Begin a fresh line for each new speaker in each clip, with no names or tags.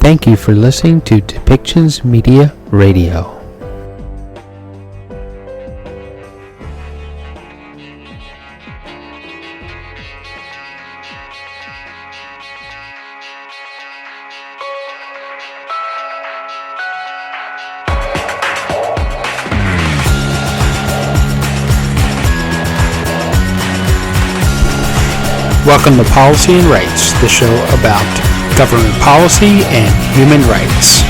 Thank you for listening to Depictions Media Radio. Welcome to Policy and Rights, the show about government policy and human rights.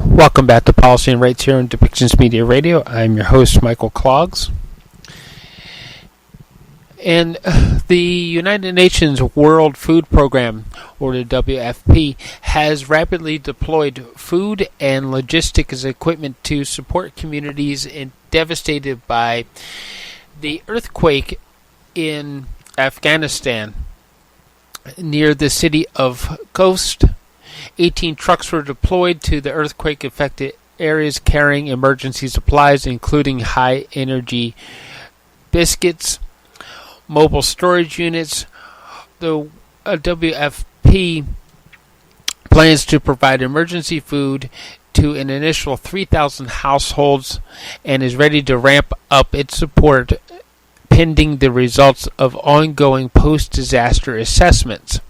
Welcome back to Policy and Rights here on Depictions Media Radio. I'm your host, Michael Clogs. And the United Nations World Food Program, or the WFP, has rapidly deployed food and logistics equipment to support communities devastated by the earthquake in Afghanistan near the city of Khost. 18 trucks were deployed to the earthquake-affected areas carrying emergency supplies, including high-energy biscuits, mobile storage units. The WFP plans to provide emergency food to an initial 3,000 households and is ready to ramp up its support pending the results of ongoing post-disaster assessments.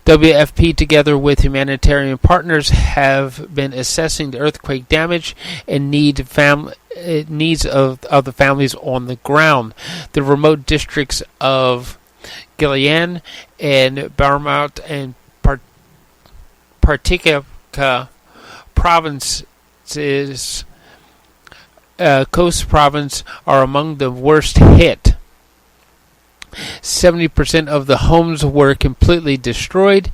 WFP, together with humanitarian partners, have been assessing the earthquake damage and needs of the families on the ground. The remote districts of Gilan and Barmaut and Partika provinces, Khost province, are among the worst hit. 70% of the homes were completely destroyed,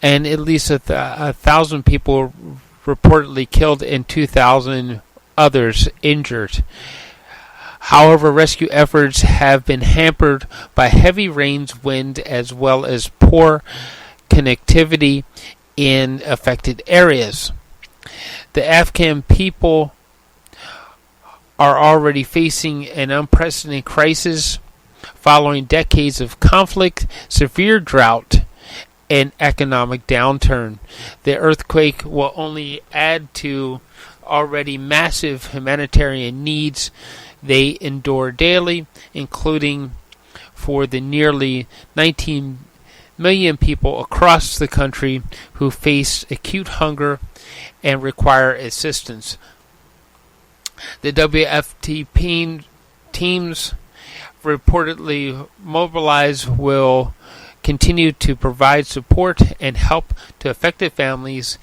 and at least 1,000 people reportedly killed and 2,000 others injured. However, rescue efforts have been hampered by heavy rains, wind, as well as poor connectivity in affected areas. The Afghan people are already facing an unprecedented crisis following decades of conflict, severe drought, and economic downturn. The earthquake will only add to already massive humanitarian needs they endure daily, including for the nearly 19 million people across the country who face acute hunger and require assistance. The WFP teams reportedly mobilized will continue to provide support and help to affected families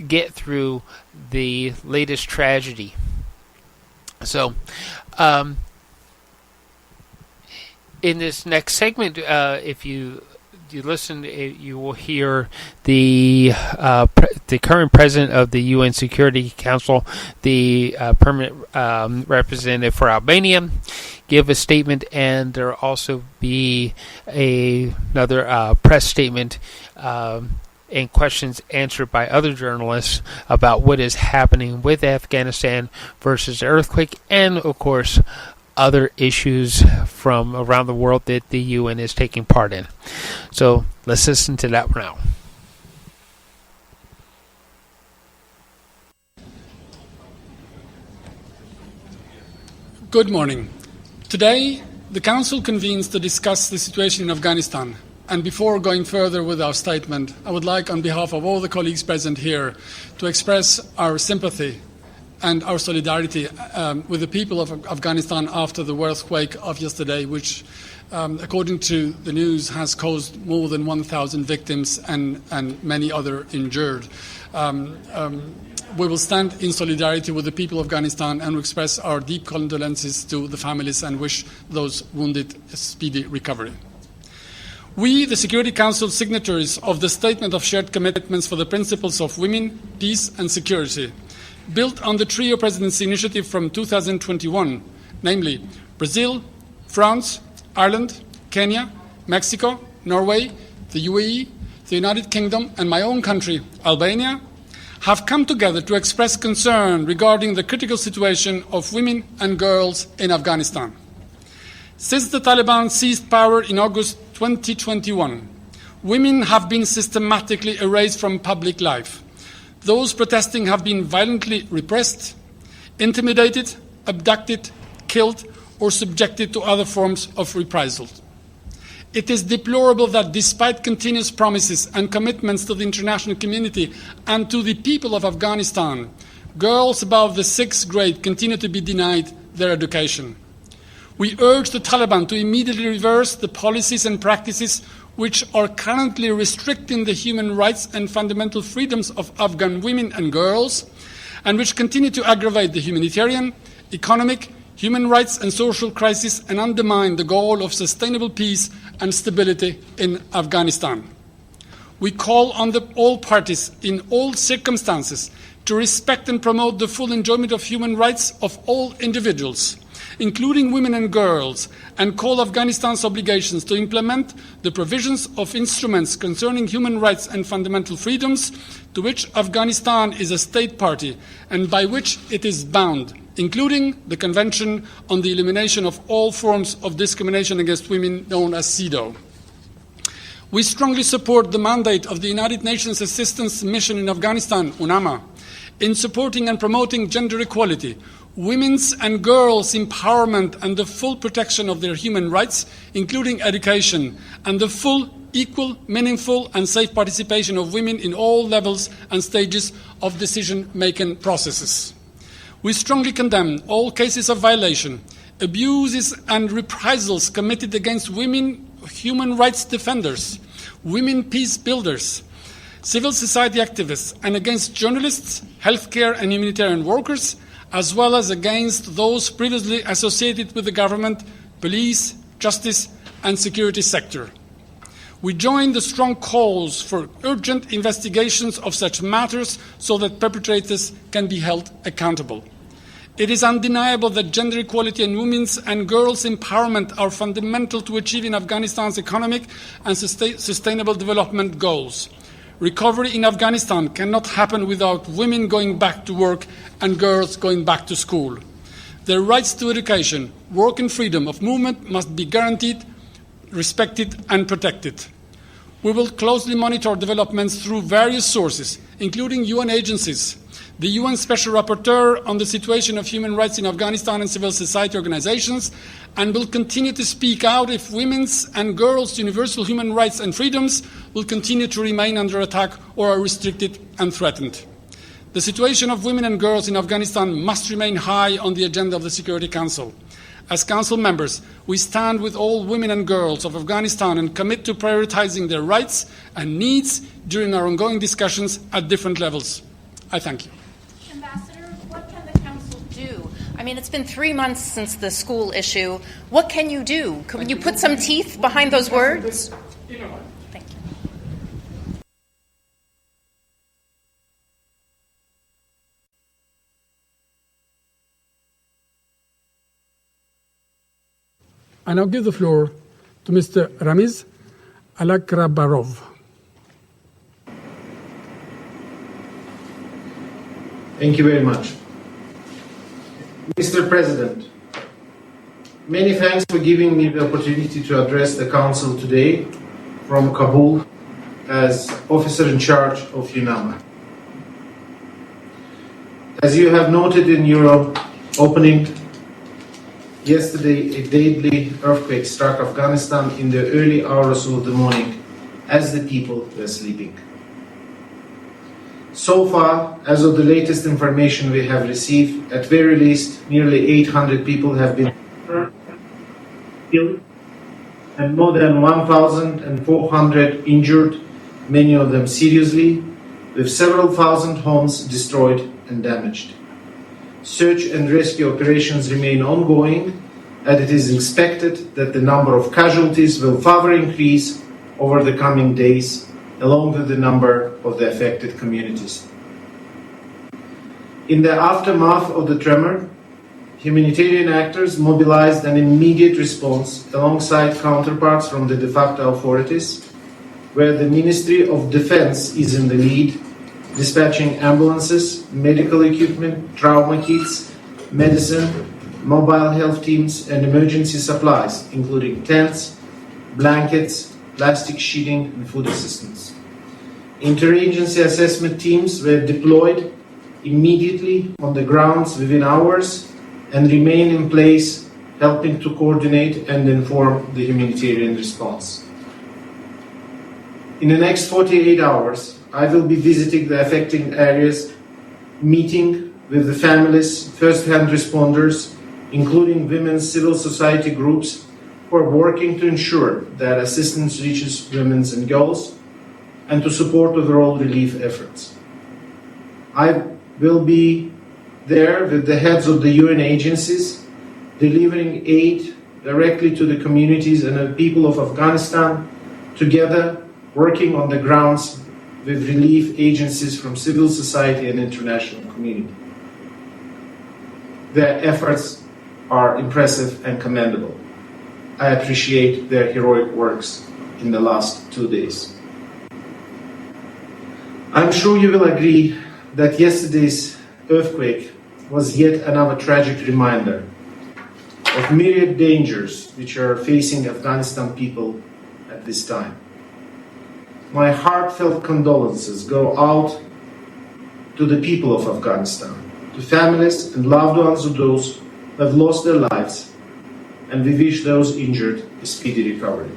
get through the latest tragedy. So, in this next segment, if you listen, you will hear the current president of the UN Security Council, the permanent representative for Albania, give a statement, and there will also be another press statement and questions answered by other journalists about what is happening with Afghanistan versus the earthquake, and of course other issues from around the world that the UN is taking part in. So let's listen to that now.
Good morning. Today, the Council convenes to discuss the situation in Afghanistan. And before going further with our statement, I would like, on behalf of all the colleagues present here, to express our sympathy and our solidarity with the people of Afghanistan after the earthquake of yesterday, which, according to the news, has caused more than 1,000 victims and many other injured. We will stand in solidarity with the people of Afghanistan and express our deep condolences to the families and wish those wounded a speedy recovery. We, the Security Council signatories of the Statement of Shared Commitments for the Principles of Women, Peace and Security, built on the trio presidency initiative from 2021, namely Brazil, France, Ireland, Kenya, Mexico, Norway, the UAE, the United Kingdom, and my own country, Albania, have come together to express concern regarding the critical situation of women and girls in Afghanistan. Since the Taliban seized power in August 2021, women have been systematically erased from public life. Those protesting have been violently repressed, intimidated, abducted, killed, or subjected to other forms of reprisal. It is deplorable that despite continuous promises and commitments to the international community and to the people of Afghanistan, girls above the 6th grade continue to be denied their education. We urge the Taliban to immediately reverse the policies and practices which are currently restricting the human rights and fundamental freedoms of Afghan women and girls, and which continue to aggravate the humanitarian, economic, human rights and social crisis and undermine the goal of sustainable peace and stability in Afghanistan. We call on all parties in all circumstances to respect and promote the full enjoyment of human rights of all individuals, including women and girls, and call Afghanistan's obligations to implement the provisions of instruments concerning human rights and fundamental freedoms to which Afghanistan is a state party and by which it is bound, including the Convention on the Elimination of All Forms of Discrimination Against Women, known as CEDAW. We strongly support the mandate of the United Nations Assistance Mission in Afghanistan, UNAMA, in supporting and promoting gender equality, women's and girls' empowerment and the full protection of their human rights, including education, and the full, equal, meaningful and safe participation of women in all levels and stages of decision-making processes. We strongly condemn all cases of violation, abuses and reprisals committed against women human rights defenders, women peace builders, civil society activists, and against journalists, healthcare and humanitarian workers, as well as against those previously associated with the government, police, justice, and security sector. We join the strong calls for urgent investigations of such matters so that perpetrators can be held accountable. It is undeniable that gender equality and women's and girls' empowerment are fundamental to achieving Afghanistan's economic and sustainable development goals. Recovery in Afghanistan cannot happen without women going back to work and girls going back to school. Their rights to education, work and freedom of movement must be guaranteed, respected and protected. We will closely monitor developments through various sources, including UN agencies, the UN Special Rapporteur on the situation of human rights in Afghanistan and civil society organizations, and will continue to speak out if women's and girls' universal human rights and freedoms will continue to remain under attack or are restricted and threatened. The situation of women and girls in Afghanistan must remain high on the agenda of the Security Council. As Council members, we stand with all women and girls of Afghanistan and commit to prioritizing their rights and needs during our ongoing discussions at different levels. I thank you.
Ambassador, what can the Council do? I mean, it's been 3 months since the school issue. What can you do? Can you put some teeth behind those words? Thank you.
I now give the floor to Mr. Ramiz Alakbarov.
Thank you very much. Mr. President, many thanks for giving me the opportunity to address the Council today from Kabul as officer in charge of UNAMA. As you have noted in your opening, yesterday, a deadly earthquake struck Afghanistan in the early hours of the morning as the people were sleeping. So far, as of the latest information we have received, at very least, nearly 800 people have been killed and more than 1,400 injured, many of them seriously, with several thousand homes destroyed and damaged. Search and rescue operations remain ongoing, and it is expected that the number of casualties will further increase over the coming days, along with the number of the affected communities. In the aftermath of the tremor, humanitarian actors mobilized an immediate response alongside counterparts from the de facto authorities, where the Ministry of Defense is in the lead, dispatching ambulances, medical equipment, trauma kits, medicine, mobile health teams, and emergency supplies, including tents, blankets, plastic sheeting, and food assistance. Interagency assessment teams were deployed immediately on the grounds within hours and remain in place, helping to coordinate and inform the humanitarian response. In the next 48 hours, I will be visiting the affected areas, meeting with the families, first-hand responders, including women's civil society groups who are working to ensure that assistance reaches women and girls and to support overall relief efforts. I will be there with the heads of the UN agencies, delivering aid directly to the communities and the people of Afghanistan, together working on the grounds with relief agencies from civil society and international community. Their efforts are impressive and commendable. I appreciate their heroic works in the last 2 days. I'm sure you will agree that yesterday's earthquake was yet another tragic reminder of myriad dangers which are facing Afghanistan people at this time. My heartfelt condolences go out to the people of Afghanistan, to families and loved ones of those who have lost their lives, and we wish those injured a speedy recovery.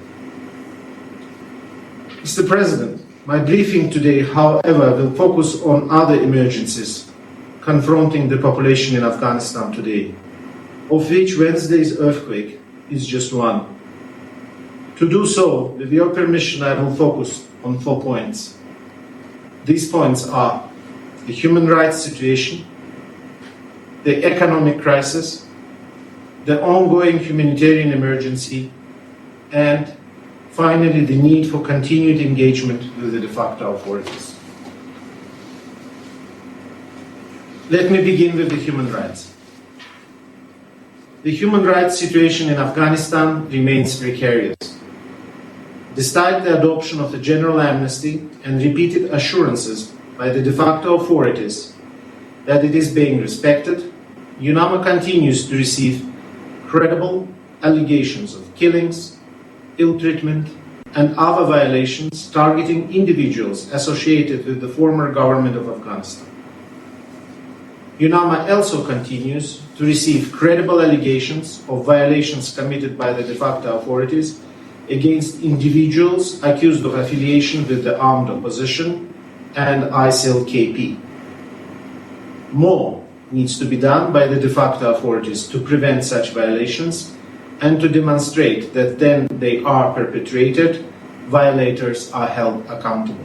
Mr. President, my briefing today, however, will focus on other emergencies confronting the population in Afghanistan today, of which Wednesday's earthquake is just one. To do so, with your permission, I will focus on 4 points. These points are the human rights situation, the economic crisis, the ongoing humanitarian emergency, and finally, the need for continued engagement with the de facto authorities. Let me begin with the human rights. The human rights situation in Afghanistan remains precarious. Despite the adoption of the general amnesty and repeated assurances by the de facto authorities that it is being respected, UNAMA continues to receive credible allegations of killings, ill treatment, and other violations targeting individuals associated with the former government of Afghanistan. UNAMA also continues to receive credible allegations of violations committed by the de facto authorities against individuals accused of affiliation with the armed opposition and ISIL-KP. More needs to be done by the de facto authorities to prevent such violations and to demonstrate that then they are perpetrated, violators are held accountable.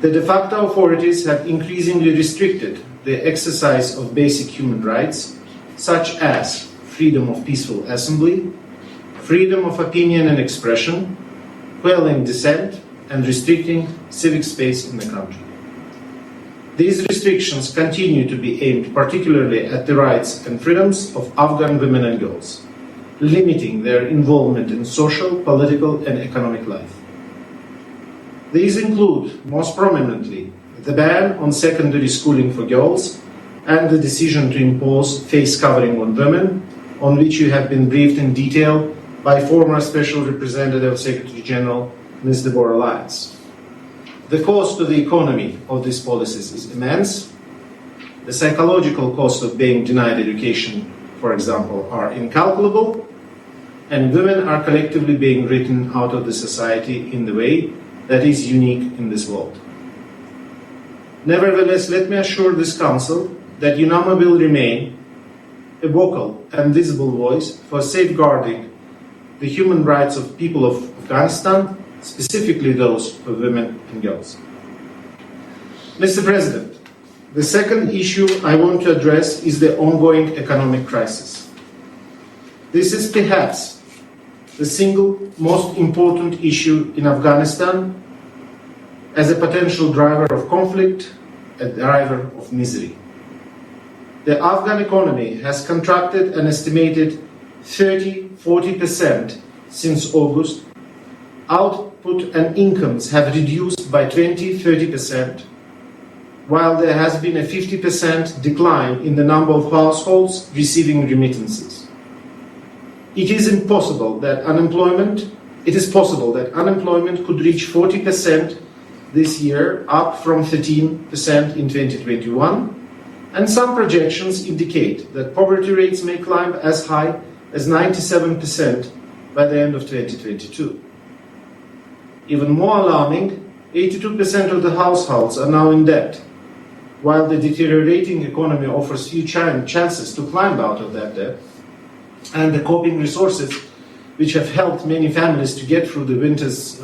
The de facto authorities have increasingly restricted the exercise of basic human rights, such as freedom of peaceful assembly, freedom of opinion and expression, quelling dissent, and restricting civic space in the country. These restrictions continue to be aimed particularly at the rights and freedoms of Afghan women and girls, limiting their involvement in social, political, and economic life. These include, most prominently, the ban on secondary schooling for girls and the decision to impose face covering on women, on which you have been briefed in detail by former Special Representative Secretary General Ms. Deborah Lyons. The cost to the economy of these policies is immense. The psychological cost of being denied education, for example, are incalculable, and women are collectively being written out of the society in the way that is unique in this world. Nevertheless, let me assure this Council that UNAMA will remain a vocal and visible voice for safeguarding the human rights of people of Afghanistan, specifically those of women and girls. Mr. President, the second issue I want to address is the ongoing economic crisis. This is perhaps the single most important issue in Afghanistan as a potential driver of conflict a driver of misery. The Afghan economy has contracted an estimated 30-40% since August. Output and incomes have reduced by 20-30%, while there has been a 50% decline in the number of households receiving remittances. It is possible that unemployment could reach 40% this year, up from 13% in 2021, and some projections indicate that poverty rates may climb as high as 97% by the end of 2022. Even more alarming, 82% of the households are now in debt. While the deteriorating economy offers few chances to climb out of that debt, and the coping resources which have helped many families to get through the winter's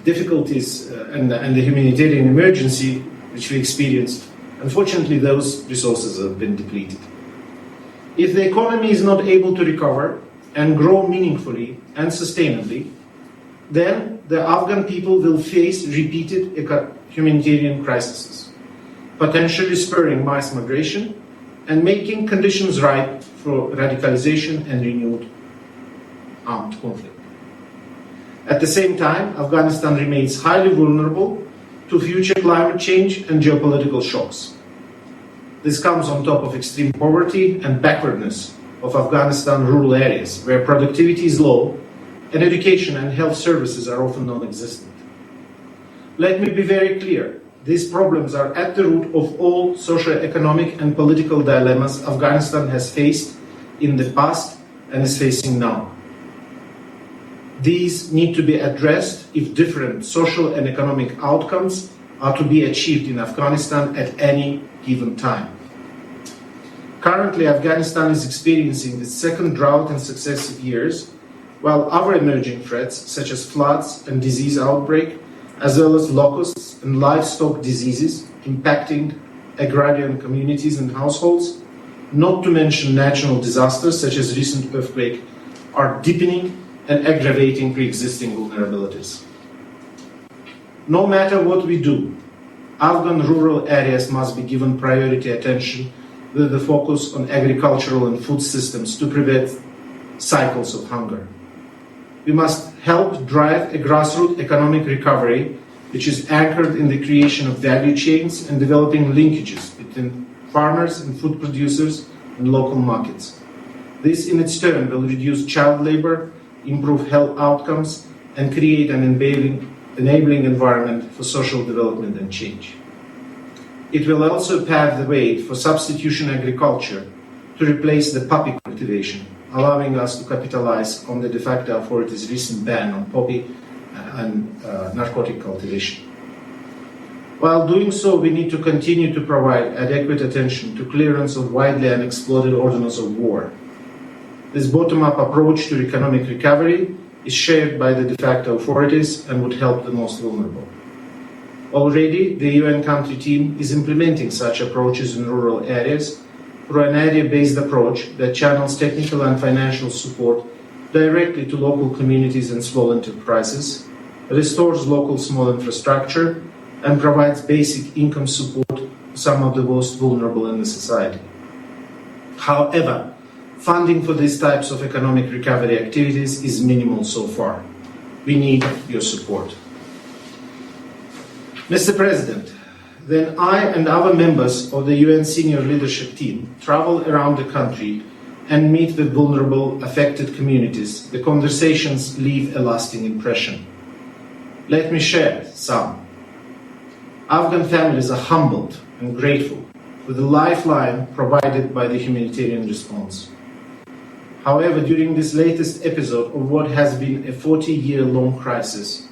difficulties and the humanitarian emergency which we experienced, unfortunately those resources have been depleted. If the economy is not able to recover and grow meaningfully and sustainably, then the Afghan people will face repeated humanitarian crises, potentially spurring mass migration and making conditions ripe for radicalization and renewed armed conflict. At the same time, Afghanistan remains highly vulnerable to future climate change and geopolitical shocks. This comes on top of extreme poverty and backwardness of Afghanistan rural areas, where productivity is low and education and health services are often non-existent. Let me be very clear. These problems are at the root of all socio-economic and political dilemmas Afghanistan has faced in the past and is facing now. These need to be addressed if different social and economic outcomes are to be achieved in Afghanistan at any given time. Currently, Afghanistan is experiencing its second drought in successive years, while other emerging threats, such as floods and disease outbreak, as well as locusts and livestock diseases impacting agrarian communities and households, not to mention natural disasters such as recent earthquake, are deepening and aggravating pre-existing vulnerabilities. No matter what we do, Afghan rural areas must be given priority attention with the focus on agricultural and food systems to prevent cycles of hunger. We must help drive a grassroots economic recovery which is anchored in the creation of value chains and developing linkages between farmers and food producers and local markets. This in its turn will reduce child labor, improve health outcomes, and create an enabling environment for social development and change. It will also pave the way for substitution agriculture to replace the poppy cultivation, allowing us to capitalize on the de facto authorities' recent ban on poppy and narcotic cultivation. While doing so, we need to continue to provide adequate attention to clearance of widely unexploded ordnance of war. This bottom-up approach to economic recovery is shared by the de facto authorities and would help the most vulnerable. Already, the UN country team is implementing such approaches in rural areas through an area-based approach that channels technical and financial support directly to local communities and small enterprises, restores local small infrastructure, and provides basic income support to some of the most vulnerable in the society. However, funding for these types of economic recovery activities is minimal so far. We need your support. Mr. President, when I and other members of the UN senior leadership team travel around the country and meet with vulnerable, affected communities, the conversations leave a lasting impression. Let me share some. Afghan families are humbled and grateful for the lifeline provided by the humanitarian response. However, during this latest episode of what has been a 40-year-long crisis,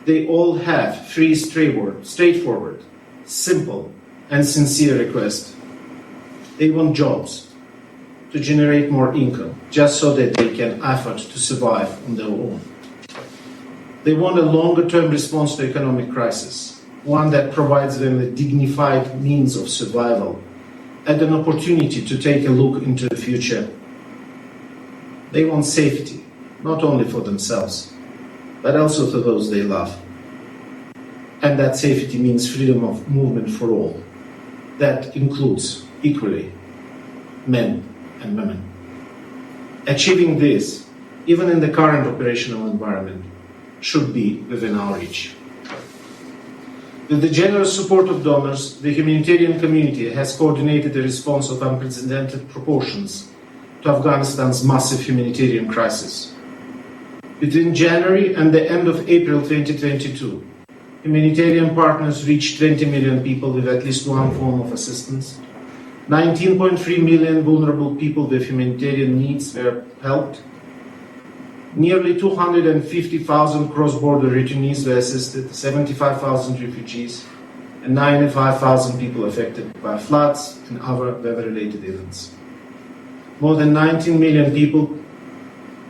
they all have three straightforward, simple, and sincere requests. They want jobs to generate more income, just so that they can afford to survive on their own. They want a longer-term response to economic crisis, one that provides them a dignified means of survival and an opportunity to take a look into the future. They want safety, not only for themselves, but also for those they love. and that safety means freedom of movement for all. That includes equally men and women. Achieving this, even in the current operational environment, should be within our reach. With the generous support of donors, the humanitarian community has coordinated a response of unprecedented proportions to Afghanistan's massive humanitarian crisis. Between January and the end of April 2022, humanitarian partners reached 20 million people with at least one form of assistance. 19.3 million vulnerable people with humanitarian needs were helped. Nearly 250,000 cross-border returnees were assisted, 75,000 refugees, and 95,000 people affected by floods and other weather-related events. More than 19 million people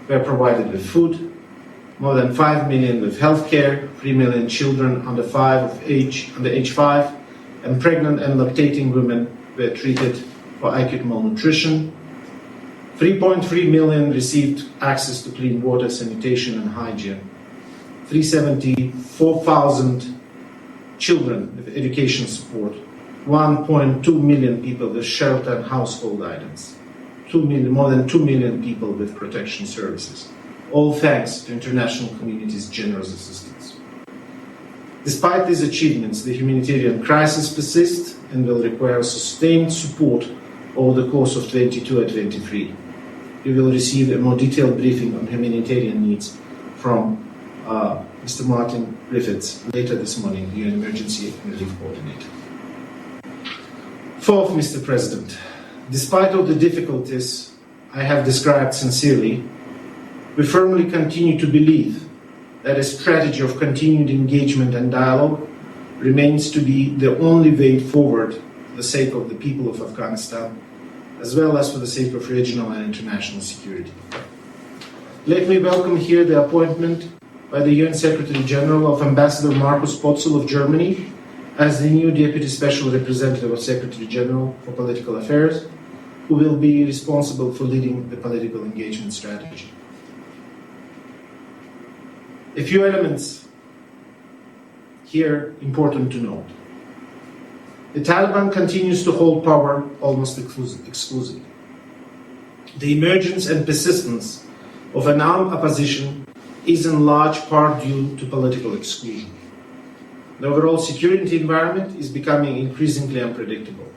were provided with food, more than 5 million with health care, 3 million children under age 5, and pregnant and lactating women were treated for acute malnutrition. 3.3 million received access to clean water, sanitation, and hygiene. 374,000 children with education support. 1.2 million people with shelter and household items. More than 2 million people with protection services. All thanks to international community's generous assistance. Despite these achievements, the humanitarian crisis persists and will require sustained support over the course of 22 and 23. You will receive a more detailed briefing on humanitarian needs from Mr. Martin Griffiths later this morning, the UN Emergency and Relief Coordinator. Fourth, Mr. President, despite all the difficulties I have described sincerely, we firmly continue to believe that a strategy of continued engagement and dialogue remains to be the only way forward for the sake of the people of Afghanistan, as well as for the sake of regional and international security. Let me welcome here the appointment by the UN Secretary General of Ambassador Markus Potzel of Germany as the new Deputy Special Representative of Secretary General for Political Affairs, who will be responsible for leading the political engagement strategy. A few elements here important to note. The Taliban continues to hold power almost exclusively. The emergence and persistence of an armed opposition is in large part due to political exclusion. The overall security environment is becoming increasingly unpredictable.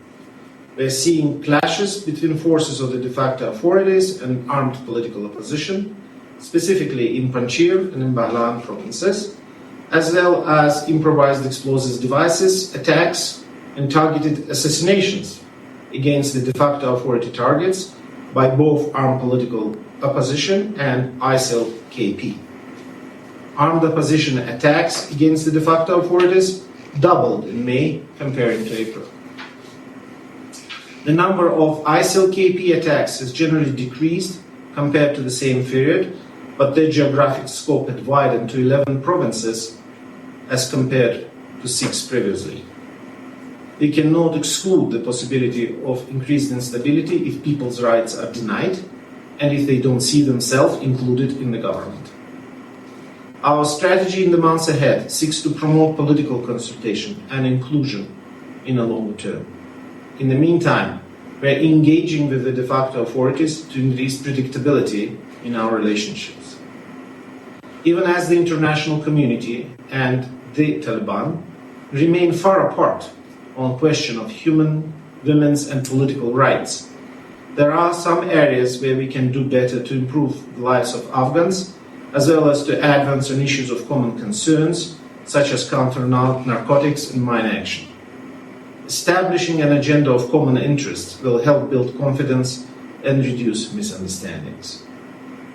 We are seeing clashes between forces of the de facto authorities and armed political opposition, specifically in Panjshir and in Bahlan provinces, as well as improvised explosive devices, attacks, and targeted assassinations against the de facto authority targets by both armed political opposition and ISIL-KP. Armed opposition attacks against the de facto authorities doubled in May compared to April. The number of ISIL-KP attacks has generally decreased compared to the same period, but their geographic scope had widened to 11 provinces as compared to 6 previously. We cannot exclude the possibility of increased instability if people's rights are denied and if they don't see themselves included in the government. Our strategy in the months ahead seeks to promote political consultation and inclusion in a longer term. In the meantime, we are engaging with the de facto authorities to increase predictability in our relationships. Even as the international community and the Taliban remain far apart on the question of human, women's, and political rights, there are some areas where we can do better to improve the lives of Afghans, as well as to advance on issues of common concerns, such as counter-narcotics and mine action. Establishing an agenda of common interest will help build confidence and reduce misunderstandings.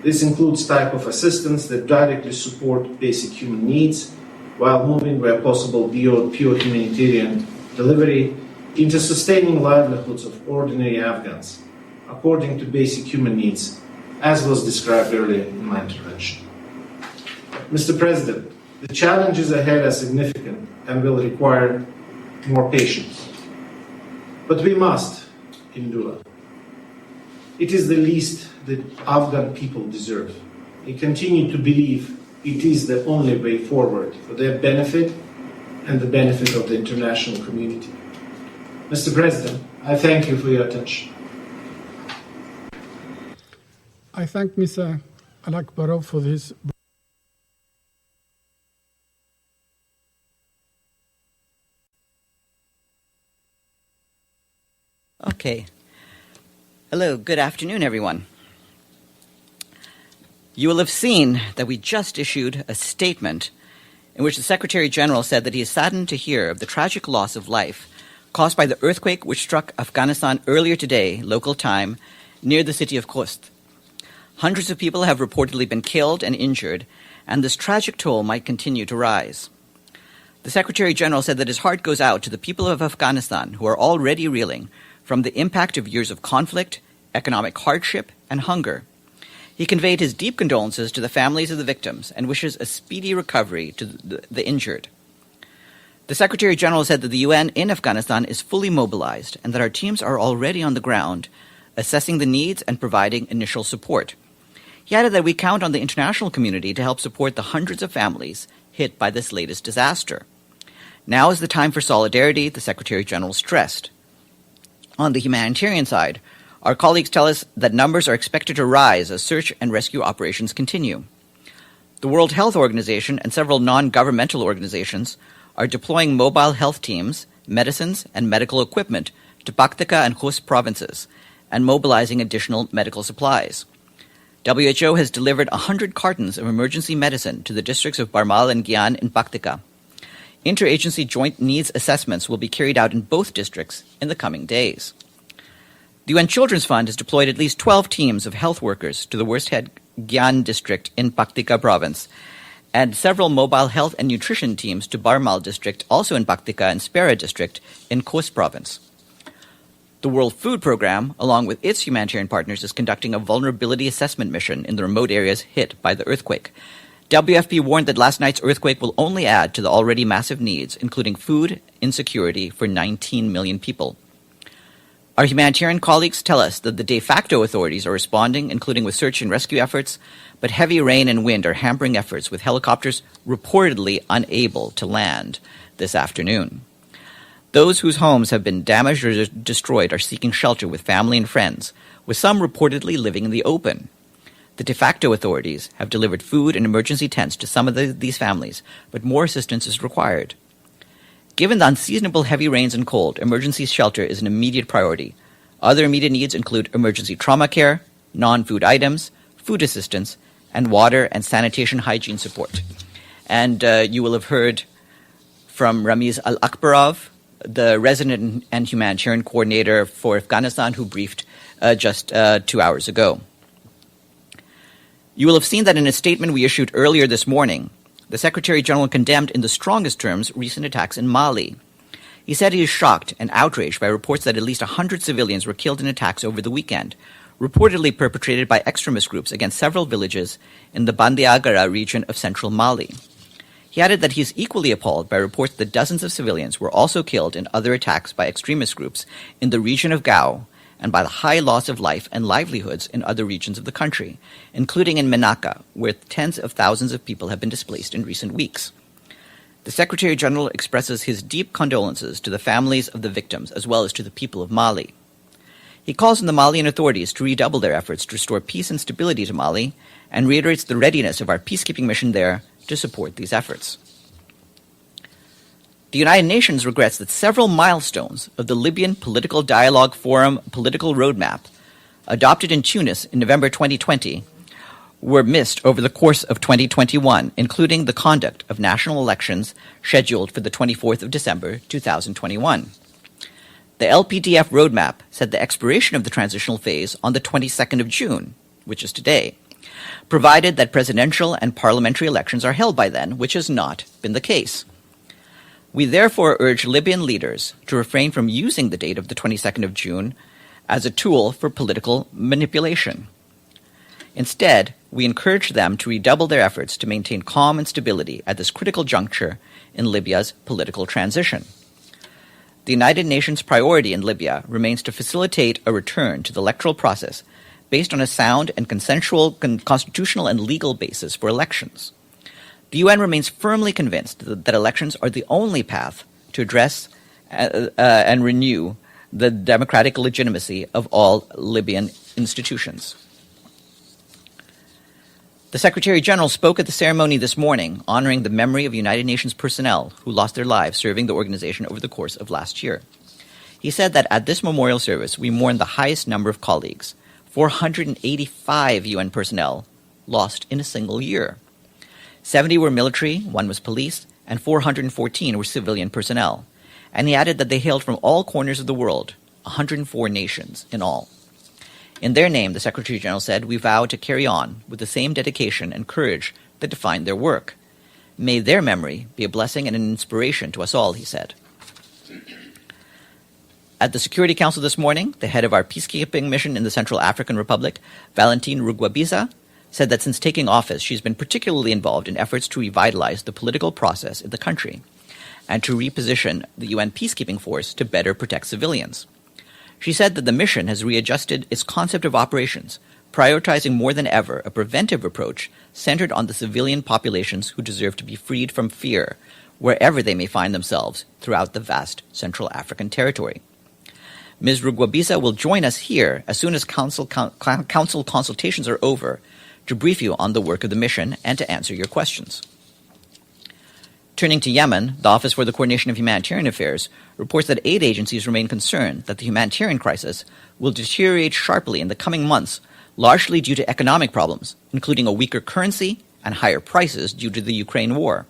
This includes type of assistance that directly support basic human needs, while moving where possible beyond pure humanitarian delivery into sustaining livelihoods of ordinary Afghans, according to basic human needs, as was described earlier in my intervention. Mr. President, the challenges ahead are significant and will require more patience. But we must endure. It is the least that Afghan people deserve. We continue to believe it is the only way forward for their benefit and the benefit of the international community. Mr. President, I thank you for your attention.
I thank Mr. Alakbarov for his.
Okay. Hello, good afternoon, everyone. You will have seen that we just issued a statement in which the Secretary General said that he is saddened to hear of the tragic loss of life caused by the earthquake which struck Afghanistan earlier today, local time, near the city of Khost. Hundreds of people have reportedly been killed and injured, and this tragic toll might continue to rise. The Secretary General said that his heart goes out to the people of Afghanistan who are already reeling from the impact of years of conflict, economic hardship, and hunger. He conveyed his deep condolences to the families of the victims and wishes a speedy recovery to the injured. The Secretary General said that the UN in Afghanistan is fully mobilized and that our teams are already on the ground, assessing the needs and providing initial support. He added that we count on the international community to help support the hundreds of families hit by this latest disaster. Now is the time for solidarity, the Secretary General stressed. On the humanitarian side, our colleagues tell us that numbers are expected to rise as search and rescue operations continue. The World Health Organization and several non-governmental organizations are deploying mobile health teams, medicines, and medical equipment to Paktika and Khost provinces and mobilizing additional medical supplies. WHO has delivered 100 cartons of emergency medicine to the districts of Barmal and Gyan in Paktika. Interagency joint needs assessments will be carried out in both districts in the coming days. The UN Children's Fund has deployed at least 12 teams of health workers to the worst-hit Gyan district in Paktika province, and several mobile health and nutrition teams to Barmal district, also in Paktika, and Spera district in Khost province. The World Food Programme, along with its humanitarian partners, is conducting a vulnerability assessment mission in the remote areas hit by the earthquake. WFP warned that last night's earthquake will only add to the already massive needs, including food insecurity for 19 million people. Our humanitarian colleagues tell us that the de facto authorities are responding, including with search and rescue efforts, but heavy rain and wind are hampering efforts, with helicopters reportedly unable to land this afternoon. Those whose homes have been damaged or destroyed are seeking shelter with family and friends, with some reportedly living in the open. The de facto authorities have delivered food and emergency tents to some of these families, but more assistance is required. Given the unseasonable heavy rains and cold, emergency shelter is an immediate priority. Other immediate needs include emergency trauma care, non-food items, food assistance, and water and sanitation hygiene support. And you will have heard from Ramiz Alakbarov, the resident and humanitarian coordinator for Afghanistan, who briefed just 2 hours ago. You will have seen that in a statement we issued earlier this morning, the Secretary General condemned in the strongest terms recent attacks in Mali. He said he is shocked and outraged by reports that at least 100 civilians were killed in attacks over the weekend, reportedly perpetrated by extremist groups against several villages in the Bandiagara region of central Mali. He added that he is equally appalled by reports that dozens of civilians were also killed in other attacks by extremist groups in the region of Gao, and by the high loss of life and livelihoods in other regions of the country, including in Menaka, where tens of thousands of people have been displaced in recent weeks. The Secretary General expresses his deep condolences to the families of the victims as well as to the people of Mali. He calls on the Malian authorities to redouble their efforts to restore peace and stability to Mali, and reiterates the readiness of our peacekeeping mission there to support these efforts. The United Nations regrets that several milestones of the Libyan Political Dialogue Forum Political Roadmap, adopted in Tunis in November 2020, were missed over the course of 2021, including the conduct of national elections scheduled for the 24th of December 2021. The LPDF roadmap set the expiration of the transitional phase on the 22nd of June, which is today, provided that presidential and parliamentary elections are held by then, which has not been the case. We therefore urge Libyan leaders to refrain from using the date of the 22nd of June as a tool for political manipulation. Instead, we encourage them to redouble their efforts to maintain calm and stability at this critical juncture in Libya's political transition. The United Nations priority in Libya remains to facilitate a return to the electoral process based on a sound and consensual constitutional and legal basis for elections. The UN remains firmly convinced that elections are the only path to address and renew the democratic legitimacy of all Libyan institutions. The Secretary General spoke at the ceremony this morning, honoring the memory of United Nations personnel who lost their lives serving the organization over the course of last year. He said that at this memorial service, we mourn the highest number of colleagues, 485 UN personnel lost in a single year. 70 were military, 1 was police, and 414 were civilian personnel. And he added that they hailed from all corners of the world, 104 nations in all. In their name, the Secretary General said, we vow to carry on with the same dedication and courage that defined their work. May their memory be a blessing and an inspiration to us all, he said. At the Security Council this morning, the head of our peacekeeping mission in the Central African Republic, Valentine Rugwabiza, said that since taking office, she's been particularly involved in efforts to revitalize the political process in the country and to reposition the UN peacekeeping force to better protect civilians. She said that the mission has readjusted its concept of operations, prioritizing more than ever a preventive approach centered on the civilian populations who deserve to be freed from fear, wherever they may find themselves throughout the vast Central African territory. Ms. Rugwabiza will join us here as soon as council consultations are over to brief you on the work of the mission and to answer your questions. Turning to Yemen, the Office for the Coordination of Humanitarian Affairs reports that aid agencies remain concerned that the humanitarian crisis will deteriorate sharply in the coming months, largely due to economic problems, including a weaker currency and higher prices due to the Ukraine war.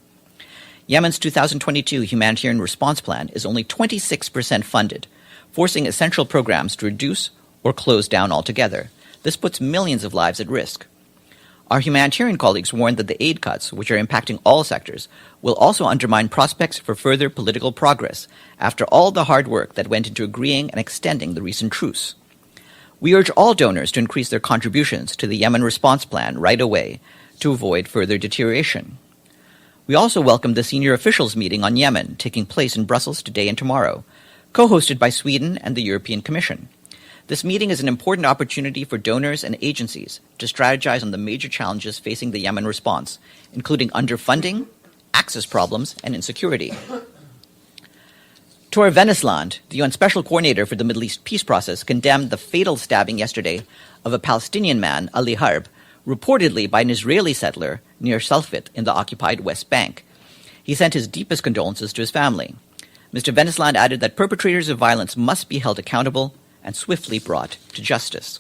Yemen's 2022 humanitarian response plan is only 26% funded, forcing essential programs to reduce or close down altogether. This puts millions of lives at risk. Our humanitarian colleagues warned that the aid cuts, which are impacting all sectors, will also undermine prospects for further political progress after all the hard work that went into agreeing and extending the recent truce. We urge all donors to increase their contributions to the Yemen response plan right away to avoid further deterioration. We also welcome the senior officials meeting on Yemen taking place in Brussels today and tomorrow, co-hosted by Sweden and the European Commission. This meeting is an important opportunity for donors and agencies to strategize on the major challenges facing the Yemen response, including underfunding, access problems, and insecurity. Tor Venesland, the UN Special Coordinator for the Middle East peace process, condemned the fatal stabbing yesterday of a Palestinian man, Ali Harb, reportedly by an Israeli settler near Salfit in the occupied West Bank. He sent his deepest condolences to his family. Mr. Venesland added that perpetrators of violence must be held accountable and swiftly brought to justice.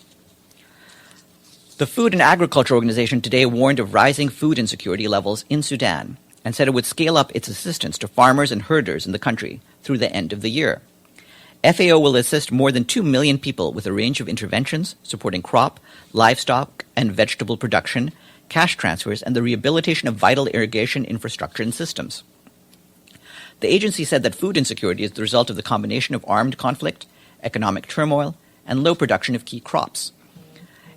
The Food and Agriculture Organization today warned of rising food insecurity levels in Sudan and said it would scale up its assistance to farmers and herders in the country through the end of the year. FAO will assist more than 2 million people with a range of interventions supporting crop, livestock, and vegetable production, cash transfers, and the rehabilitation of vital irrigation infrastructure and systems. The agency said that food insecurity is the result of the combination of armed conflict, economic turmoil, and low production of key crops.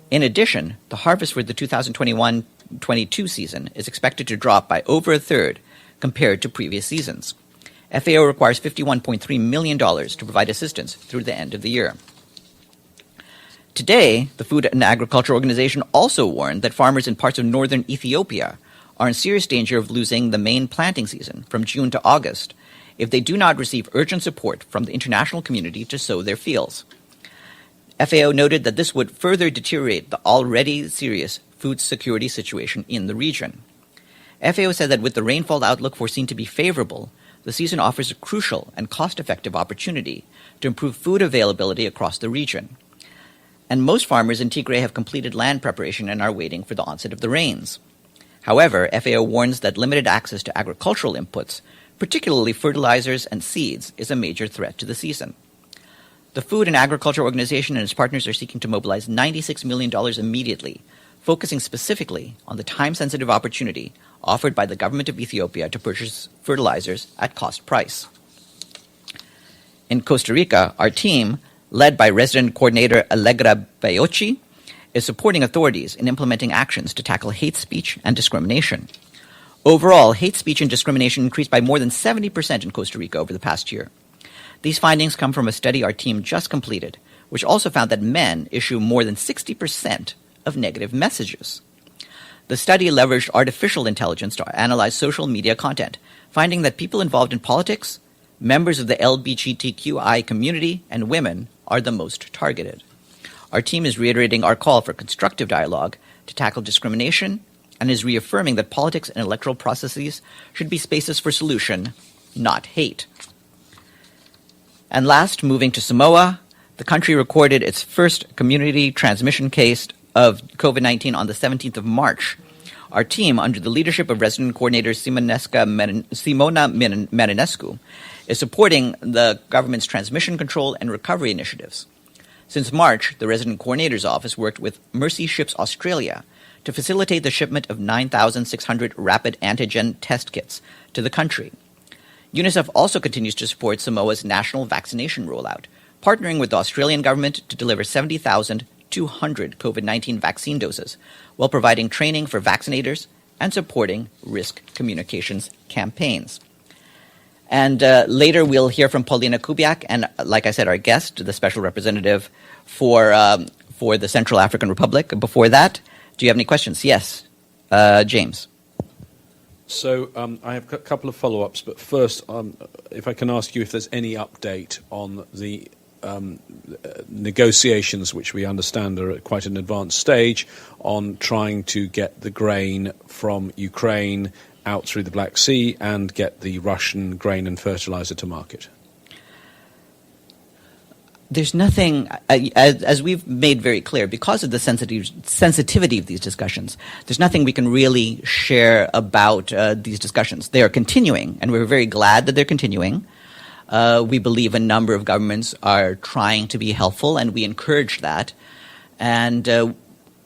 In addition, the harvest for the 2021-22 season is expected to drop by over a third compared to previous seasons. FAO requires $51.3 million to provide assistance through the end of the year. Today, the Food and Agriculture Organization also warned that farmers in parts of northern Ethiopia are in serious danger of losing the main planting season from June to August if they do not receive urgent support from the international community to sow their fields. FAO noted that this would further deteriorate the already serious food security situation in the region. FAO said that with the rainfall outlook foreseen to be favorable, the season offers a crucial and cost-effective opportunity to improve food availability across the region. And most farmers in Tigray have completed land preparation and are waiting for the onset of the rains. However, FAO warns that limited access to agricultural inputs, particularly fertilizers and seeds, is a major threat to the season. The Food and Agriculture Organization and its partners are seeking to mobilize $96 million immediately, focusing specifically on the time-sensitive opportunity offered by the government of Ethiopia to purchase fertilizers at cost price. In Costa Rica, our team, led by resident coordinator Allegra Bayochi, is supporting authorities in implementing actions to tackle hate speech and discrimination. Overall, hate speech and discrimination increased by more than 70% in Costa Rica over the past year. These findings come from a study our team just completed, which also found that men issue more than 60% of negative messages. The study leveraged artificial intelligence to analyze social media content, finding that people involved in politics, members of the LGBTQI community, and women are the most targeted. Our team is reiterating our call for constructive dialogue to tackle discrimination and is reaffirming that politics and electoral processes should be spaces for solution, not hate. And last, moving to Samoa, the country recorded its first community transmission case of COVID-19 on the 17th of March. Our team, under the leadership of resident coordinator Simona Marinescu, is supporting the government's transmission control and recovery initiatives. Since March, the resident coordinator's office worked with Mercy Ships Australia to facilitate the shipment of 9,600 rapid antigen test kits to the country. UNICEF also continues to support Samoa's national vaccination rollout, partnering with the Australian government to deliver 70,200 COVID-19 vaccine doses, while providing training for vaccinators and supporting risk communications campaigns. And later we'll hear from Paulina Kubiak and, like I said, our guest, the special representative for the Central African Republic. Before that, do you have any questions? Yes, James.
So I have a couple of follow-ups, but first, if I can ask you if there's any update on the negotiations, which we understand are at quite an advanced stage, on trying to get the grain from Ukraine out through the Black Sea and get the Russian grain and fertilizer to market.
There's nothing, as we've made very clear, because of the sensitivity of these discussions, there's nothing we can really share about these discussions. They are continuing, and we're very glad that they're continuing. We believe a number of governments are trying to be helpful, and we encourage that. And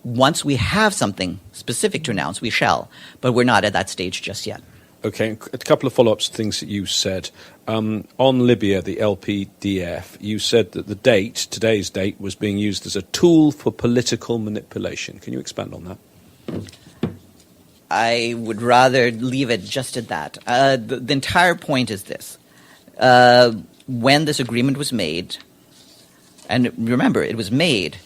once we have something specific to announce, we shall. But we're not at that stage just yet.
Okay, a couple of follow-ups to things that you said. On Libya, the LPDF, you said that today's date, was being used as a tool for political manipulation. Can you expand on that?
I would rather leave it just at that. The entire point is this. When this agreement was made, and remember, it was made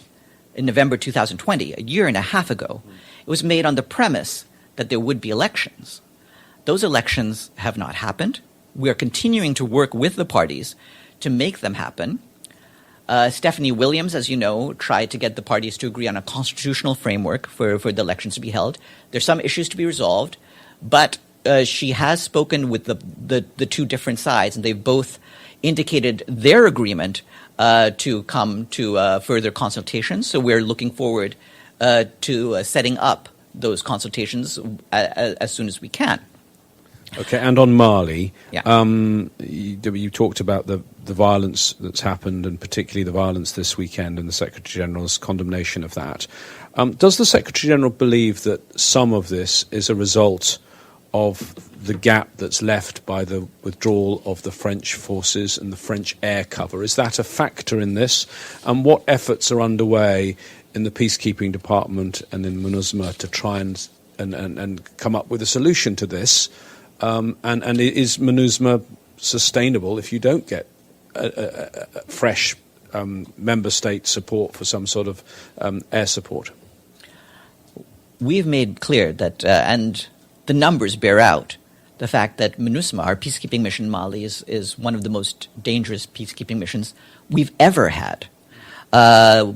in November 2020, a year and a half ago, it was made on the premise that there would be elections. Those elections have not happened. We are continuing to work with the parties to make them happen. Stephanie Williams, as you know, tried to get the parties to agree on a constitutional framework for the elections to be held. There's some issues to be resolved, but she has spoken with the two different sides, and they've both indicated their agreement to come to further consultations. So we're looking forward to setting up those consultations as soon as we can.
Okay, and on Mali,
Yeah.
you talked about the violence that's happened, and particularly the violence this weekend, and the Secretary-General's condemnation of that. Does the Secretary-General believe that some of this is a result of the gap that's left by the withdrawal of the French forces and the French air cover? Is that a factor in this? And what efforts are underway in the peacekeeping department and in MINUSMA to try and come up with a solution to this? And is MINUSMA sustainable if you don't get a fresh member state support for some sort of air support?
We've made clear that, and the numbers bear out, the fact that MINUSMA, our peacekeeping mission in Mali, is one of the most dangerous peacekeeping missions we've ever had.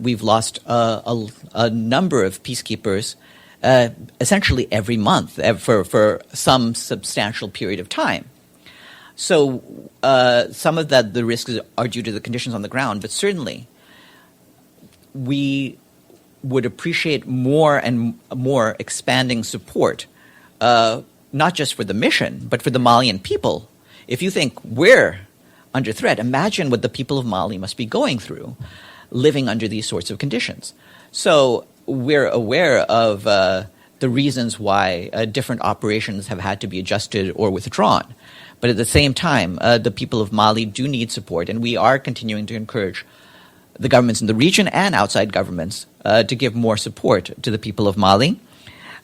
We've lost a number of peacekeepers essentially every month for some substantial period of time. So some of that, the risks are due to the conditions on the ground, but certainly we would appreciate more and more expanding support, not just for the mission, but for the Malian people. If you think we're under threat, imagine what the people of Mali must be going through, living under these sorts of conditions. So we're aware of the reasons why different operations have had to be adjusted or withdrawn. But at the same time, the people of Mali do need support, and we are continuing to encourage the governments in the region and outside governments to give more support to the people of Mali.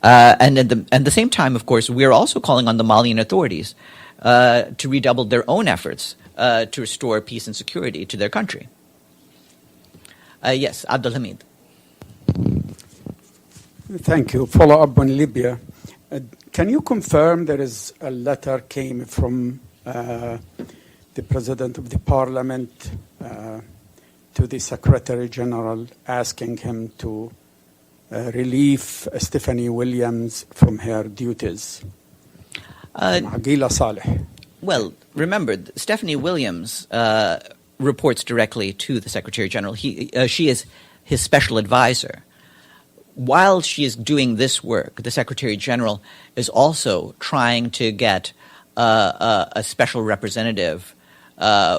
And at the same time, of course, we are also calling on the Malian authorities to redouble their own efforts to restore peace and security to their country. Yes, Abdul Hamid.
Thank you. Follow up on Libya. Can you confirm there is a letter came from the President of the Parliament to the Secretary General asking him to relieve Stephanie Williams from her duties? Agila Saleh.
Well, remember, Stephanie Williams reports directly to the Secretary General. She is his special advisor. While she is doing this work, the Secretary General is also trying to get a special representative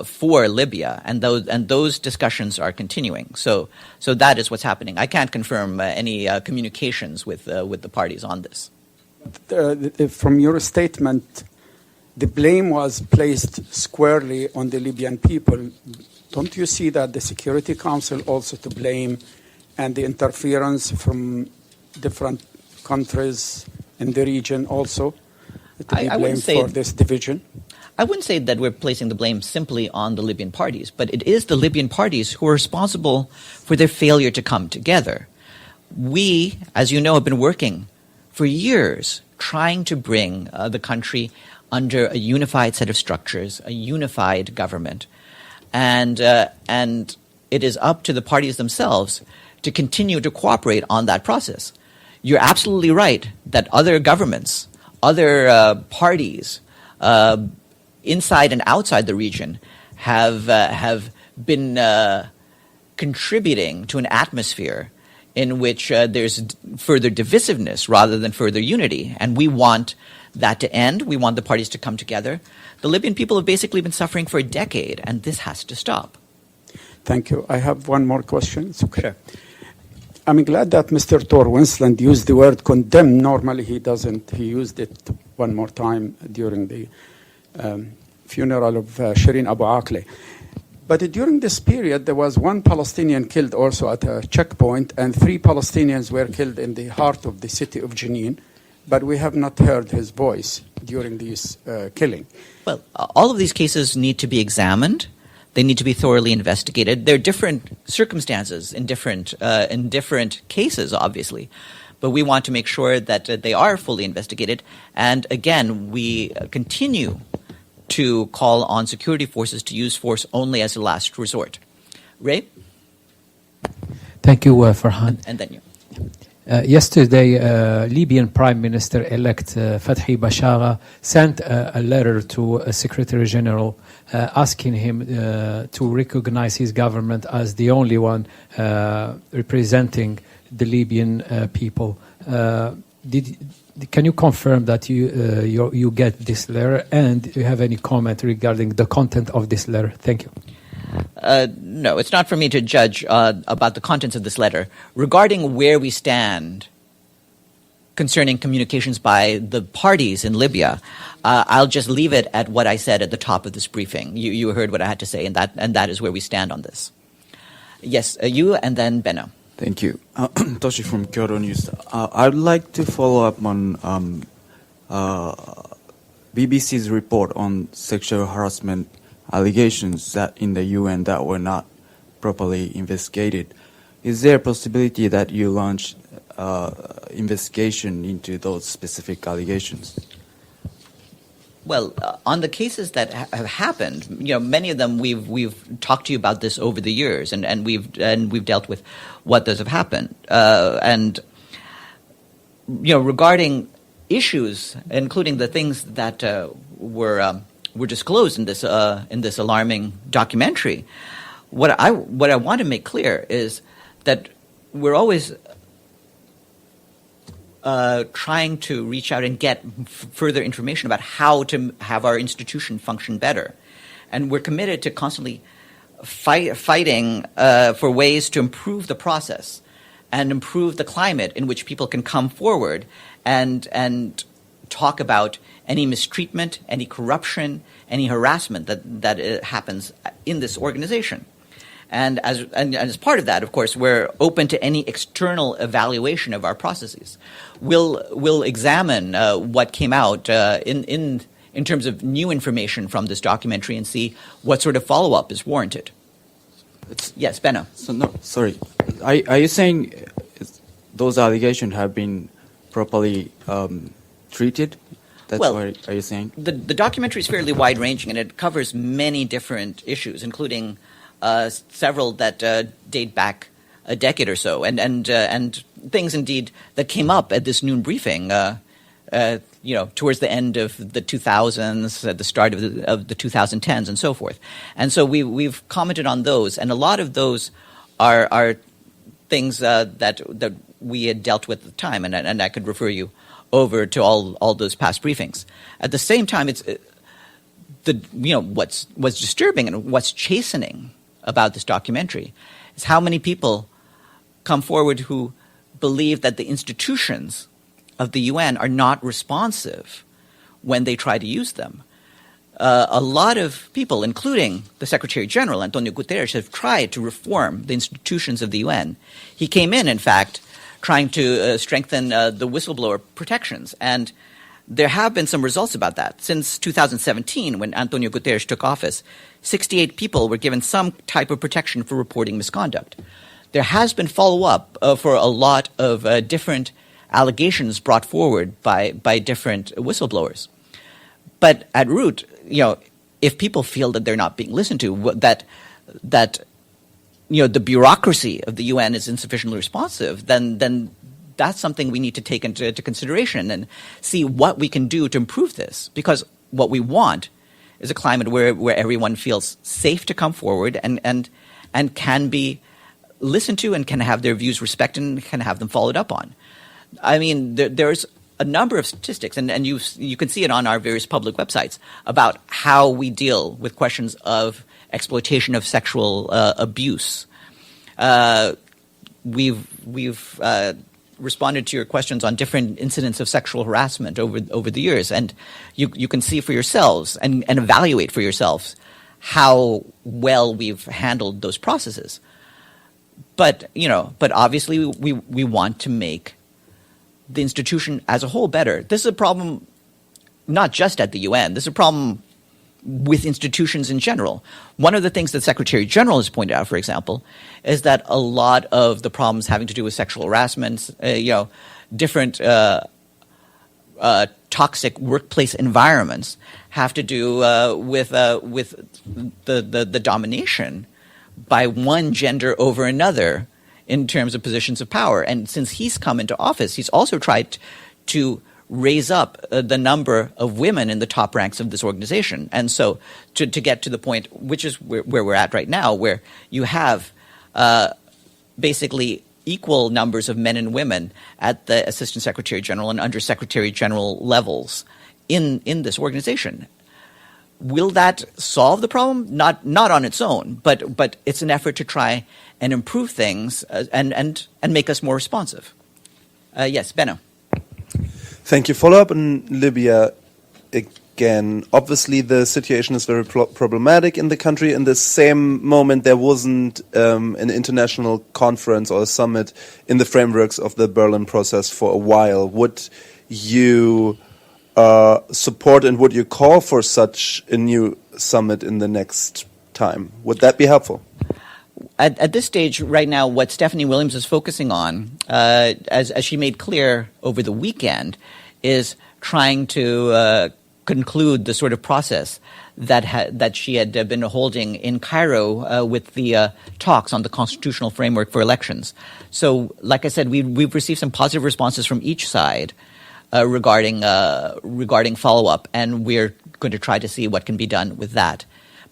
for Libya, and those discussions are continuing. So that is what's happening. I can't confirm any communications with the parties on this.
From your statement, the blame was placed squarely on the Libyan people. Don't you see that the Security Council also to blame, and the interference from different countries in the region also to be blamed for this division?
I wouldn't say that we're placing the blame simply on the Libyan parties, but it is the Libyan parties who are responsible for their failure to come together. We, as you know, have been working for years trying to bring the country under a unified set of structures, a unified government, and it is up to the parties themselves to continue to cooperate on that process. You're absolutely right that other governments, other parties inside and outside the region have been contributing to an atmosphere in which there's further divisiveness rather than further unity. And we want that to end. We want the parties to come together. The Libyan people have basically been suffering for a decade, and this has to stop.
Thank you. I have one more question. It's okay.
Sure.
I'm glad that Mr. Tor Winsland used the word condemn. Normally he doesn't. He used it one more time during the funeral of Shireen Abu Akleh. But during this period, there was one Palestinian killed also at a checkpoint, and 3 Palestinians were killed in the heart of the city of Jenin. But we have not heard his voice during this killing.
Well, all of these cases need to be examined. They need to be thoroughly investigated. There are different circumstances in different cases, obviously. But we want to make sure that they are fully investigated. And again, we continue to call on security forces to use force only as a last resort. Ray?
Thank you, Farhan.
And then you.
Yesterday, Libyan Prime Minister-elect Fathi Bashagha sent a letter to Secretary General asking him to recognize his government as the only one representing the Libyan people. Can you confirm that you get this letter, and do you have any comment regarding the content of this letter? Thank you.
No, it's not for me to judge about the contents of this letter. Regarding where we stand concerning communications by the parties in Libya, I'll just leave it at what I said at the top of this briefing. You heard what I had to say, and that is where we stand on this. Yes, you and then Benno.
Thank you. Toshi from Kyoto News. I'd like to follow up on BBC's report on sexual harassment allegations that in the UN that were not properly investigated. Is there a possibility that you launch investigation into those specific allegations?
Well, on the cases that have happened, many of them we've talked to you about this over the years, and we've dealt with what those have happened. And regarding issues, including the things that were disclosed in this alarming documentary, what I want to make clear is that we're always trying to reach out and get further information about how to have our institution function better. And we're committed to constantly fighting for ways to improve the process and improve the climate in which people can come forward and talk about any mistreatment, any corruption, any harassment that happens in this organization. And as part of that, of course, we're open to any external evaluation of our processes. We'll examine what came out in terms of new information from this documentary and see what sort of follow-up is warranted. Yes, Benno.
So no, sorry. Are you saying those allegations have been properly treated? That's
Well,
what are you saying?
The documentary is fairly wide-ranging, and it covers many different issues, including several that date back a decade or so, and things indeed that came up at this noon briefing. Towards the end of the 2000s, at the start of the 2010s, and so forth. And so we've commented on those, and a lot of those are things that we had dealt with at the time, and I could refer you over to all those past briefings. At the same time, it's what's disturbing and what's chastening about this documentary is how many people come forward who believe that the institutions of the UN are not responsive when they try to use them. A lot of people, including the Secretary General, Antonio Guterres, have tried to reform the institutions of the UN. He came in fact, trying to strengthen the whistleblower protections. And there have been some results about that. Since 2017, when Antonio Guterres took office, 68 people were given some type of protection for reporting misconduct. There has been follow-up for a lot of different allegations brought forward by different whistleblowers. But at root, if people feel that they're not being listened to, that the bureaucracy of the UN is insufficiently responsive, then that's something we need to take into consideration and see what we can do to improve this. Because what we want is a climate where everyone feels safe to come forward and can be listened to and can have their views respected and can have them followed up on. I mean, there's a number of statistics, and you can see it on our various public websites, about how we deal with questions of exploitation of sexual abuse. We've responded to your questions on different incidents of sexual harassment over the years, and you can see for yourselves and evaluate for yourselves how well we've handled those processes. But obviously we want to make the institution as a whole better. This is a problem not just at the UN. This is a problem with institutions in general. One of the things that Secretary General has pointed out, for example, is that a lot of the problems having to do with sexual harassment, different toxic workplace environments have to do with the domination by one gender over another in terms of positions of power. And since he's come into office, he's also tried to raise up the number of women in the top ranks of this organization. And so to get to the point, which is where we're at right now, where you have basically equal numbers of men and women at the Assistant Secretary General and Under Secretary General levels in this organization. Will that solve the problem? Not on its own, but it's an effort to try and improve things and make us more responsive. Yes, Benno.
Thank you. Follow up on Libya again. Obviously, the situation is very problematic in the country. In the same moment, there wasn't an international conference or a summit in the frameworks of the Berlin process for a while. Would you support and would you call for such a new summit in the next time? Would that be helpful?
At this stage, right now, what Stephanie Williams is focusing on, as she made clear over the weekend, is trying to conclude the sort of process that she had been holding in Cairo with the talks on the constitutional framework for elections. So, like I said, we've received some positive responses from each side regarding follow-up, and we're going to try to see what can be done with that.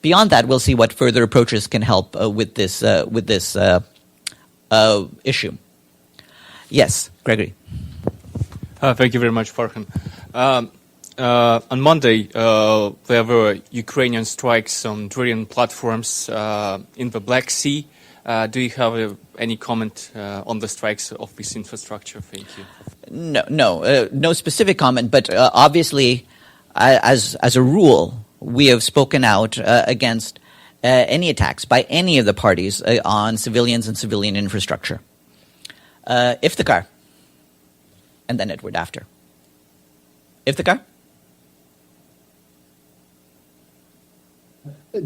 Beyond that, we'll see what further approaches can help with this issue. Yes, Gregory.
Thank you very much, Farhan. On Monday, there were Ukrainian strikes on Drarian platforms in the Black Sea. Do you have any comment on the strikes of this infrastructure? Thank you.
No specific comment, but obviously, as a rule, we have spoken out against any attacks by any of the parties on civilians and civilian infrastructure. Iftikhar, and then Edward after. Iftikhar?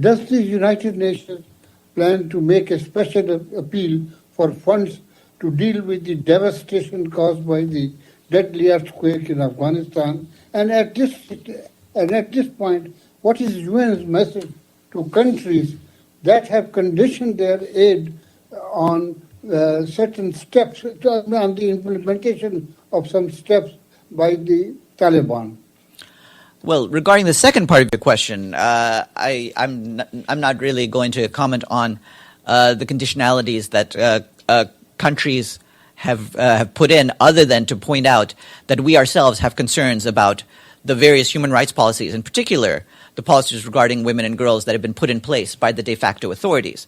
Does the United Nations plan to make a special appeal for funds to deal with the devastation caused by the deadly earthquake in Afghanistan? And at this point, what is UN's message to countries that have conditioned their aid on certain steps, on the implementation of some steps by the Taliban?
Well, regarding the second part of your question, I'm not really going to comment on the conditionalities that countries have put in, other than to point out that we ourselves have concerns about the various human rights policies, in particular the policies regarding women and girls that have been put in place by the de facto authorities.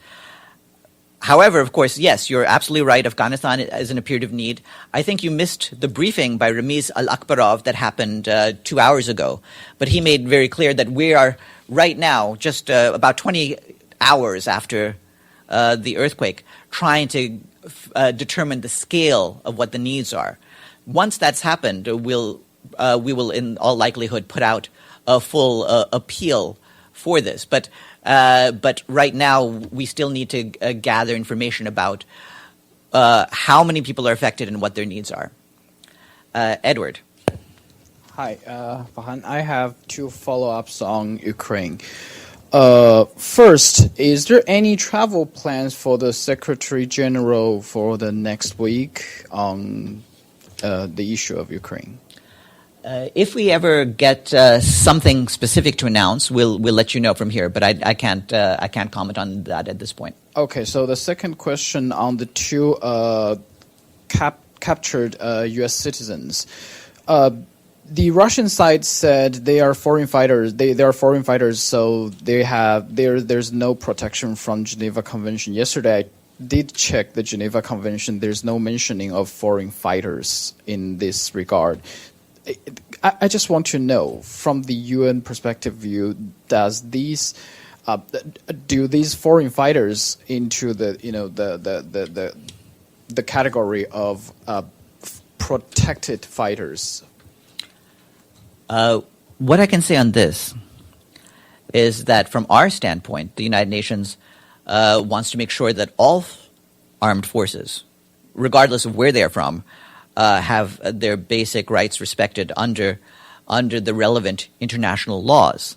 However, of course, yes, you're absolutely right. Afghanistan is in a period of need. I think you missed the briefing by Ramiz Alakbarov that happened 2 hours ago. But he made very clear that we are right now, just about 20 hours after the earthquake, trying to determine the scale of what the needs are. Once that's happened, we will in all likelihood put out a full appeal for this. But right now, we still need to gather information about how many people are affected and what their needs are. Edward.
Hi, Fahan. I have two follow-ups on Ukraine. First, is there any travel plans for the Secretary General for the next week on the issue of Ukraine?
If we ever get something specific to announce, we'll let you know from here. But I can't comment on that at this point.
Okay. So the second question on the two captured U.S. citizens. The Russian side said they are foreign fighters. They are foreign fighters, so there's no protection from Geneva Convention. Yesterday, I did check the Geneva Convention. There's no mentioning of foreign fighters in this regard. I just want to know, from the UN perspective view, do these foreign fighters into the category of protected fighters?
What I can say on this is that from our standpoint, the United Nations wants to make sure that all armed forces, regardless of where they are from, have their basic rights respected under the relevant international laws.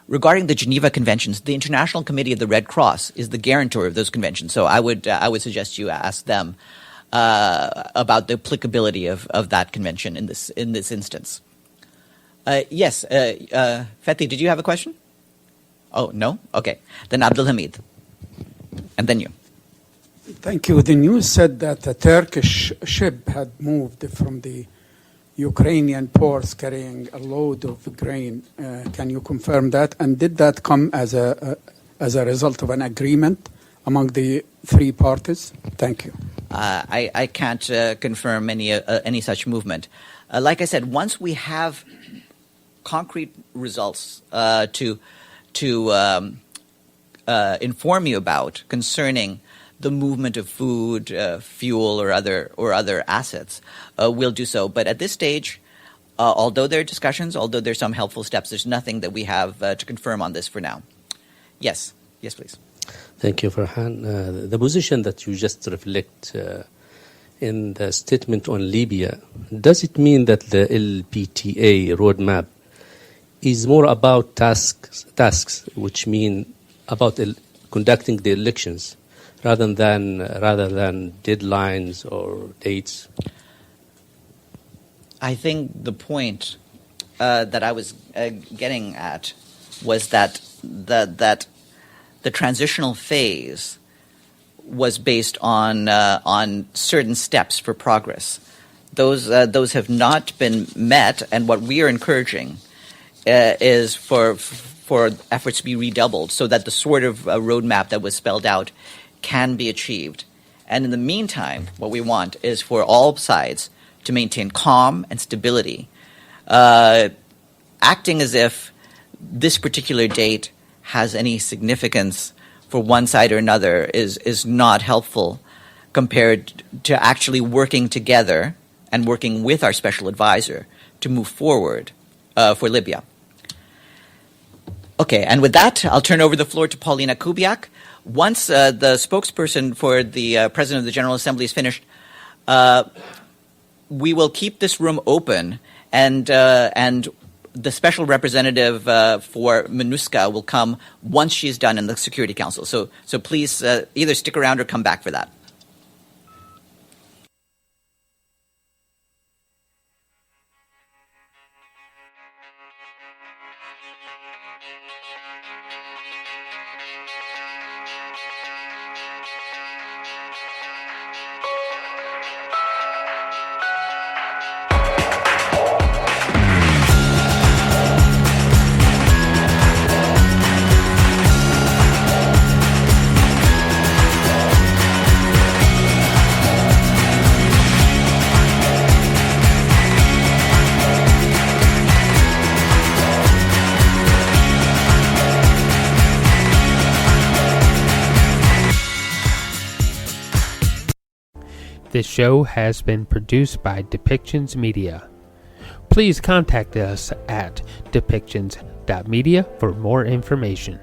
Regarding the Geneva Conventions, the International Committee of the Red Cross is the guarantor of those conventions. So I would suggest you ask them about the applicability of that convention in this instance. Yes, Fethi, did you have a question? Oh, no? Okay. Then Abdul Hamid. And then you.
Thank you. The news said that a Turkish ship had moved from the Ukrainian ports carrying a load of grain. Can you confirm that? And did that come as a result of an agreement among the three parties? Thank you.
I can't confirm any such movement. Like I said, once we have concrete results to inform you about concerning the movement of food, fuel, or other assets, we'll do so. But at this stage, although there are discussions, although there's some helpful steps, there's nothing that we have to confirm on this for now. Yes, please.
Thank you, Farhan. The position that you just reflect in the statement on Libya, does it mean that the LPTA roadmap is more about tasks, which mean about conducting the elections, rather than deadlines or dates?
I think the point that I was getting at was that the transitional phase was based on certain steps for progress. Those have not been met, and what we are encouraging is for efforts to be redoubled so that the sort of roadmap that was spelled out can be achieved. And in the meantime, what we want is for all sides to maintain calm and stability. Acting as if this particular date has any significance for one side or another is not helpful compared to actually working together and working with our special advisor to move forward for Libya. Okay, and with that, I'll turn over the floor to Paulina Kubiak. Once the spokesperson for the President of the General Assembly is finished, we will keep this room open, and the special representative for MINUSCA will come once she's done in the Security Council. So please either stick around or come back for that.
This show has been produced by Depictions Media. Please contact us at depictions.media for more information.